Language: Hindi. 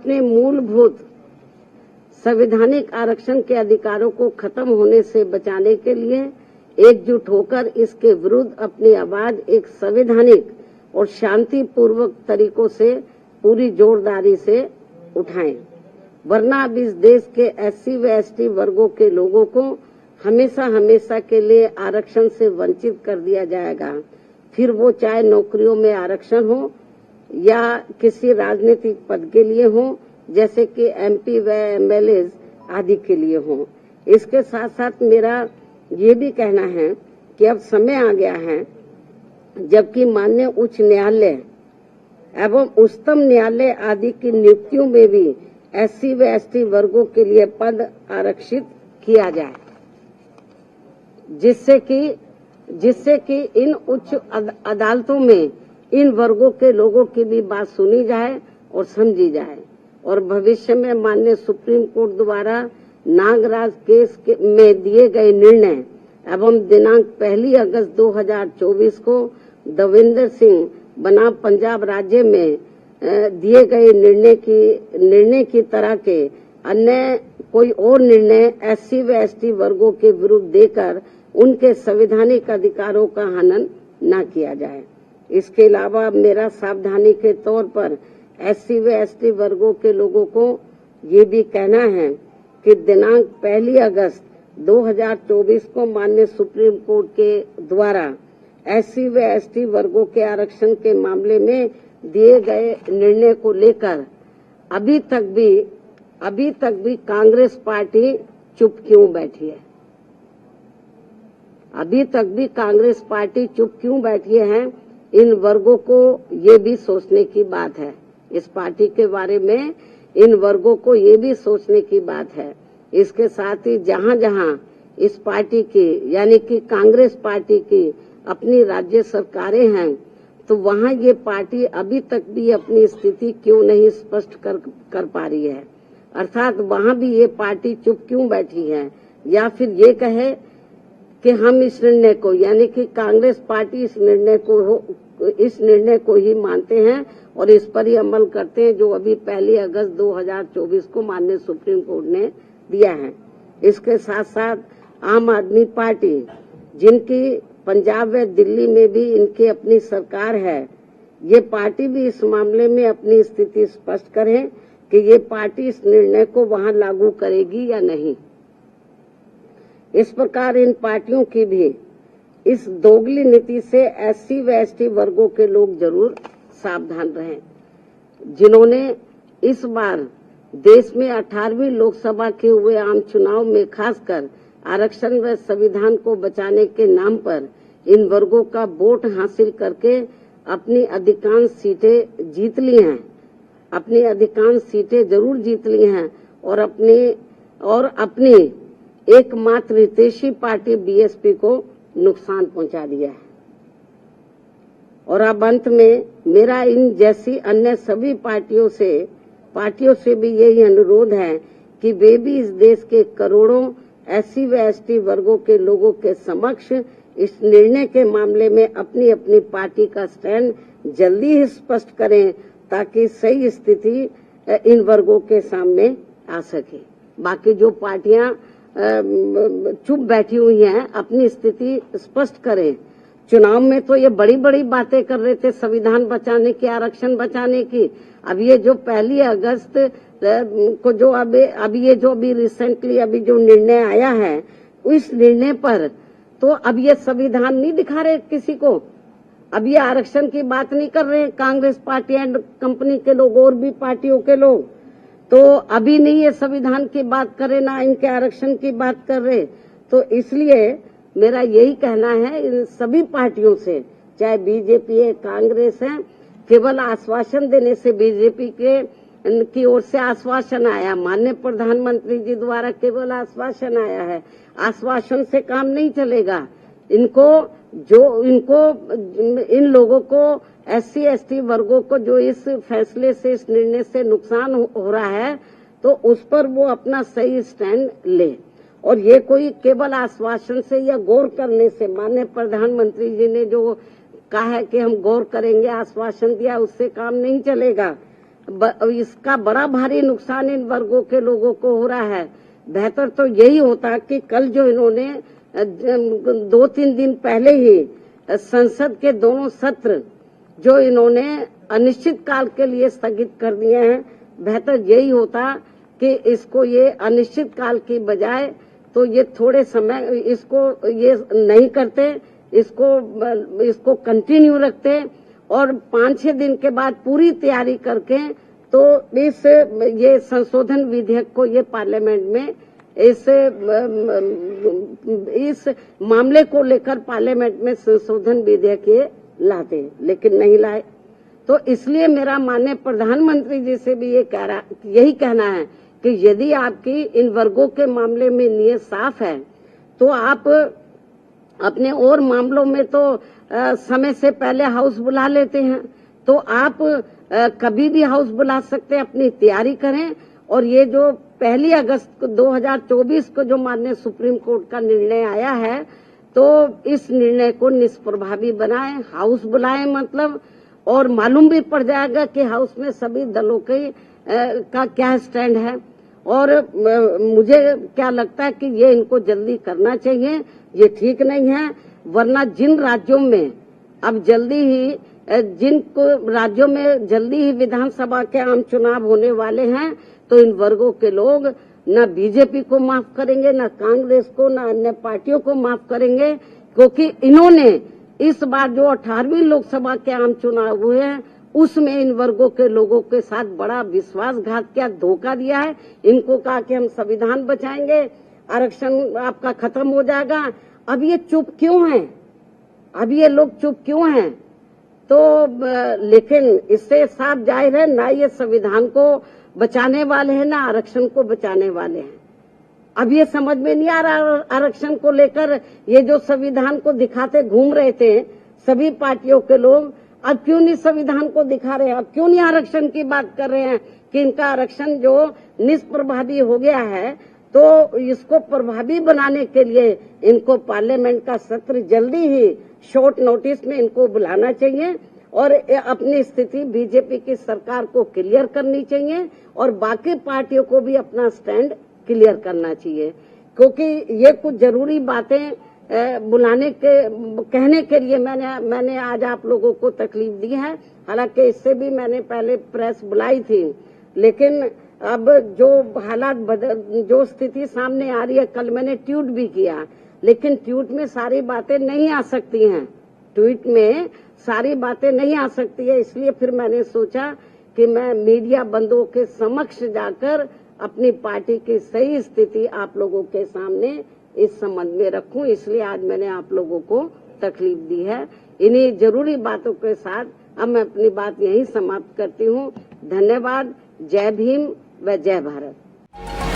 अपने मूलभूत संवैधानिक आरक्षण के अधिकारों को खत्म होने से बचाने के लिए एकजुट होकर इसके विरुद्ध अपनी आवाज एक संवैधानिक और शांतिपूर्वक तरीकों से पूरी जोरदारी से उठाएं, वरना अब इस देश के एससी व एसटी वर्गों के लोगों को हमेशा हमेशा के लिए आरक्षण से वंचित कर दिया जाएगा। फिर वो चाहे नौकरियों में आरक्षण हो या किसी राजनीतिक पद के लिए हो, जैसे कि एमपी व एमएलए आदि के लिए हो। इसके साथ साथ मेरा ये भी कहना है कि अब समय आ गया है जबकि माननीय उच्च न्यायालय एवं उच्चतम न्यायालय आदि की नियुक्तियों में भी एससी व एसटी वर्गों के लिए पद आरक्षित किया जाए, जिससे कि इन उच्च अदालतों में इन वर्गों के लोगों की भी बात सुनी जाए और समझी जाए और भविष्य में माननीय सुप्रीम कोर्ट द्वारा नागराज केस में दिए गए निर्णय एवं दिनांक 1 अगस्त 2024 को देवेंद्र सिंह बनाम पंजाब राज्य में दिए गए निर्णय की तरह के अन्य कोई और निर्णय एससी व एसटी वर्गों के विरुद्ध देकर उनके संवैधानिक अधिकारों का हनन न किया जाए। इसके अलावा मेरा सावधानी के तौर पर एससी व एसटी वर्गों के लोगों को ये भी कहना है कि दिनांक 1 अगस्त 2024 को माननीय सुप्रीम कोर्ट के द्वारा एससी व एसटी वर्गों के आरक्षण के मामले में दिए गए निर्णय को लेकर अभी तक भी कांग्रेस पार्टी चुप क्यों बैठी है? अभी तक भी कांग्रेस पार्टी चुप क्यों बैठी है? इन वर्गों को ये भी सोचने की बात है। इस पार्टी के बारे में इन वर्गों को ये भी सोचने की बात है। इसके साथ ही जहां जहां इस पार्टी की यानी कि कांग्रेस पार्टी की अपनी राज्य सरकारें हैं, तो वहां ये पार्टी अभी तक भी अपनी स्थिति क्यों नहीं स्पष्ट कर पा रही है? अर्थात वहां भी ये पार्टी चुप क्यों बैठी है? या फिर ये कहे कि हम इस निर्णय को यानी कि कांग्रेस पार्टी इस निर्णय को ही मानते हैं और इस पर ही अमल करते हैं जो अभी 1 अगस्त 2024 को माननीय सुप्रीम कोर्ट ने दिया है। इसके साथ साथ आम आदमी पार्टी, जिनकी पंजाब व दिल्ली में भी इनकी अपनी सरकार है, ये पार्टी भी इस मामले में अपनी स्थिति स्पष्ट करे कि ये पार्टी इस निर्णय को वहां लागू करेगी या नहीं। इस प्रकार इन पार्टियों की भी इस दोगली नीति से एससी व एसटी वर्गों के लोग जरूर सावधान रहें, जिन्होंने इस बार देश में 18वीं लोकसभा के हुए आम चुनाव में खासकर आरक्षण व संविधान को बचाने के नाम पर इन वर्गों का वोट हासिल करके अपनी अधिकांश सीटें जीत ली हैं, अपनी अधिकांश सीटें जरूर जीत ली हैं और अपनी एकमात्र हितैषी पार्टी बीएसपी को नुकसान पहुंचा दिया है। और अब अंत में मेरा इन जैसी अन्य सभी पार्टियों से भी यही अनुरोध है कि वे भी इस देश के करोड़ों एससी व एसटी वर्गों के लोगों के समक्ष इस निर्णय के मामले में अपनी अपनी पार्टी का स्टैंड जल्दी ही स्पष्ट करें ताकि सही स्थिति इन वर्गों के सामने आ सके। बाकी जो पार्टियां चुप बैठी हुई हैं अपनी स्थिति स्पष्ट करें। चुनाव में तो ये बड़ी बड़ी बातें कर रहे थे संविधान बचाने की, आरक्षण बचाने की। अब ये जो 1 अगस्त को जो अभी रिसेंटली अभी जो निर्णय आया है, उस निर्णय पर तो अब ये संविधान नहीं दिखा रहे किसी को। अब ये आरक्षण की बात नहीं कर रहे कांग्रेस पार्टी एंड कंपनी के लोग और भी पार्टियों के लोग, तो अभी नहीं ये संविधान की बात कर रहे, ना इनके आरक्षण की बात कर रहे। तो इसलिए मेरा यही कहना है इन सभी पार्टियों से, चाहे बीजेपी है, कांग्रेस है, केवल आश्वासन देने से बीजेपी की ओर से आश्वासन आया, माननीय प्रधानमंत्री जी द्वारा केवल आश्वासन आया है, आश्वासन से काम नहीं चलेगा। इन लोगों को एससी एसटी वर्गों को जो इस फैसले से, इस निर्णय से नुकसान हो रहा है, तो उस पर वो अपना सही स्टैंड ले। और ये कोई केवल आश्वासन से या गौर करने से, माननीय प्रधानमंत्री जी ने जो कहा है कि हम गौर करेंगे, आश्वासन दिया, उससे काम नहीं चलेगा। इसका बड़ा भारी नुकसान इन वर्गों के लोगों को हो रहा है। बेहतर तो यही होता कि कल जो इन्होंने 2-3 दिन पहले ही संसद के दोनों सत्र जो इन्होंने अनिश्चित काल के लिए स्थगित कर दिए हैं, बेहतर यही होता कि इसको ये अनिश्चित काल की बजाय तो ये थोड़े समय इसको ये नहीं करते, इसको कंटिन्यू रखते और 5-6 दिन के बाद पूरी तैयारी करके तो ये संशोधन विधेयक को ये पार्लियामेंट में इस मामले को लेकर पार्लियामेंट में संशोधन विधेयक ये लाते, लेकिन नहीं लाए। तो इसलिए मेरा माननीय प्रधानमंत्री जी से भी यही कहना है कि यदि आपकी इन वर्गों के मामले में नीयत साफ है तो आप अपने और मामलों में तो समय से पहले हाउस बुला लेते हैं, तो आप कभी भी हाउस बुला सकते हैं, अपनी तैयारी करें। और ये जो 1 अगस्त 2024 को जो माननीय सुप्रीम कोर्ट का निर्णय आया है, तो इस निर्णय को निष्प्रभावी बनाएं, हाउस बुलाएं मतलब, और मालूम भी पड़ जाएगा कि हाउस में सभी दलों के का क्या स्टैंड है। और मुझे क्या लगता है कि ये इनको जल्दी करना चाहिए, ये ठीक नहीं है। वरना जिन राज्यों में अब जिन राज्यों में जल्दी ही विधानसभा के आम चुनाव होने वाले हैं, तो इन वर्गों के लोग न बीजेपी को माफ करेंगे, न कांग्रेस को, न अन्य पार्टियों को माफ करेंगे, क्योंकि इन्होंने इस बार जो 18वीं लोकसभा के आम चुनाव हुए हैं उसमें इन वर्गों के लोगों के साथ बड़ा विश्वासघात किया, धोखा दिया है। इनको कहा कि हम संविधान बचाएंगे, आरक्षण आपका खत्म हो जाएगा। अब ये चुप क्यों हैं? अब ये लोग चुप क्यों हैं? तो लेकिन इससे साफ जाहिर है ना ये संविधान को बचाने वाले हैं ना आरक्षण को बचाने वाले हैं। अब ये समझ में नहीं आ रहा आरक्षण को लेकर, ये जो संविधान को दिखाते घूम रहे थे सभी पार्टियों के लोग, अब क्यों नहीं संविधान को दिखा रहे हैं? अब क्यों नहीं आरक्षण की बात कर रहे हैं कि इनका आरक्षण जो निष्प्रभावी हो गया है, तो इसको प्रभावी बनाने के लिए इनको पार्लियामेंट का सत्र जल्दी ही शॉर्ट नोटिस में इनको बुलाना चाहिए और अपनी स्थिति बीजेपी की सरकार को क्लियर करनी चाहिए और बाकी पार्टियों को भी अपना स्टैंड क्लियर करना चाहिए, क्योंकि ये कुछ जरूरी बातें कहने के लिए मैंने आज आप लोगों को तकलीफ दी है। हालांकि इससे भी मैंने पहले प्रेस बुलाई थी, लेकिन अब जो हालात जो स्थिति सामने आ रही है, कल मैंने ट्वीट भी किया, लेकिन ट्वीट में सारी बातें नहीं आ सकती हैं, ट्वीट में सारी बातें नहीं आ सकती है। इसलिए फिर मैंने सोचा कि मैं मीडिया बंधुओं के समक्ष जाकर अपनी पार्टी की सही स्थिति आप लोगों के सामने इस संबंध में रखूं, इसलिए आज मैंने आप लोगों को तकलीफ दी है। इन्हीं जरूरी बातों के साथ अब मैं अपनी बात यहीं समाप्त करती हूं। धन्यवाद। जय भीम व जय भारत।